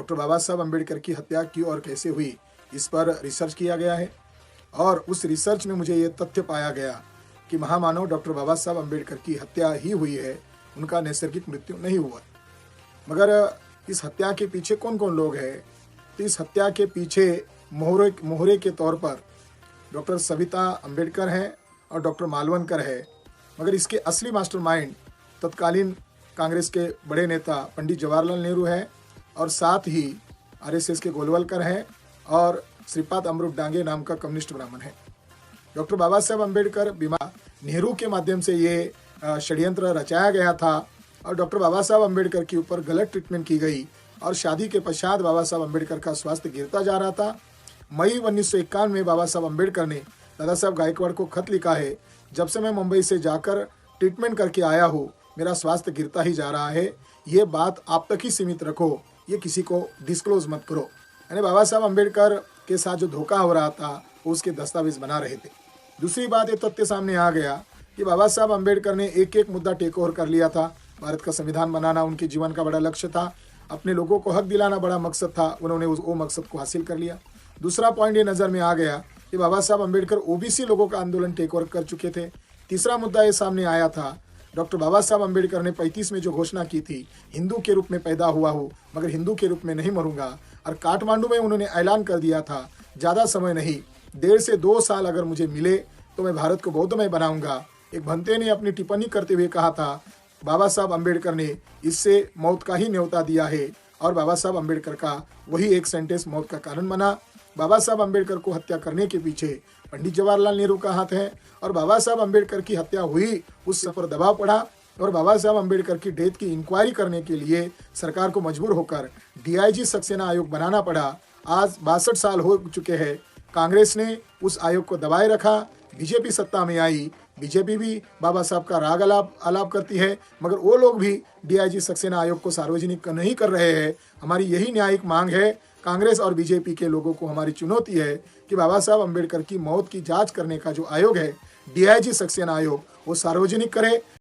Doctor बाबा साहब अम्बेडकर की हत्या क्यों और कैसे हुई, इस पर रिसर्च किया गया है और उस रिसर्च में मुझे ये तथ्य पाया गया कि महामानव डॉक्टर बाबा साहब अम्बेडकर की हत्या ही हुई है, उनका नैसर्गिक मृत्यु नहीं हुआ। मगर इस हत्या के पीछे कौन कौन लोग हैं? तो इस हत्या के पीछे मोहरे के तौर पर डॉक्टर सविता अम्बेडकर हैं और डॉक्टर मालवणकर है। मगर इसके असली मास्टरमाइंड तत्कालीन कांग्रेस के बड़े नेता पंडित जवाहरलाल नेहरू है और साथ ही आरएसएस के गोलवलकर हैं और श्रीपाद अमृत डांगे नाम का कम्युनिस्ट ब्राह्मण है। डॉक्टर बाबा साहब अम्बेडकर बीमार नेहरू के माध्यम से ये षड्यंत्र रचाया गया था और डॉक्टर बाबा साहब अम्बेडकर के ऊपर गलत ट्रीटमेंट की गई और शादी के पश्चात बाबा साहब अम्बेडकर का स्वास्थ्य गिरता जा रहा था। मई 1951 में बाबा साहब अम्बेडकर ने दादा साहब गायकवाड़ को खत लिखा है, जब से मैं मुंबई से जाकर ट्रीटमेंट करके आया हूँ मेरा स्वास्थ्य गिरता ही जा रहा है, ये बात आप तक ही सीमित रखो, ये किसी को डिस्क्लोज मत करो। यानी बाबा साहब अम्बेडकर के साथ जो धोखा हो रहा था वो उसके दस्तावेज बना रहे थे। दूसरी बात ये तथ्य सामने आ गया कि बाबा साहब अम्बेडकर ने एक एक मुद्दा टेक ओवर कर लिया था। भारत का संविधान बनाना उनके जीवन का बड़ा लक्ष्य था, अपने लोगों को हक दिलाना बड़ा मकसद था, उन्होंने वो मकसद को हासिल कर लिया। दूसरा पॉइंट ये नज़र में आ गया कि बाबा साहब अम्बेडकर ओबीसी लोगों का आंदोलन टेक ओवर कर चुके थे। तीसरा मुद्दा ये सामने आया था, डॉक्टर बाबा साहब अम्बेडकर ने 35 में जो घोषणा की थी, हिंदू के रूप में पैदा हुआ हूँ मगर हिंदू के रूप में नहीं मरूंगा, और काठमांडू में उन्होंने ऐलान कर दिया था ज़्यादा समय नहीं, 1.5 से 2 साल अगर मुझे मिले तो मैं भारत को बौद्धमय बनाऊंगा। एक भंते ने अपनी टिप्पणी करते हुए कहा था बाबा साहब अम्बेडकर ने इससे मौत का ही न्योता दिया है और बाबा साहब अम्बेडकर का वही एक सेंटेंस मौत का कारण बना। बाबा साहब अम्बेडकर को हत्या करने के पीछे पंडित जवाहरलाल नेहरू का हाथ है और बाबा साहब अम्बेडकर की हत्या हुई उससे पर दबाव पड़ा और बाबा साहब अम्बेडकर की डेथ की इंक्वायरी करने के लिए सरकार को मजबूर होकर डीआईजी सक्सेना आयोग बनाना पड़ा। आज 62 साल हो चुके हैं, कांग्रेस ने उस आयोग को दबाए रखा, बीजेपी सत्ता में आई, बीजेपी भी बाबा साहब का राग आलाप करती है मगर वो लोग भी डीआईजी सक्सेना आयोग को सार्वजनिक नहीं कर रहे हैं। हमारी यही न्यायिक मांग है, कांग्रेस और बीजेपी के लोगों को हमारी चुनौती है कि बाबा साहब अम्बेडकर की मौत की जांच करने का जो आयोग है डीआईजी सक्सेना आयोग, वो सार्वजनिक करे।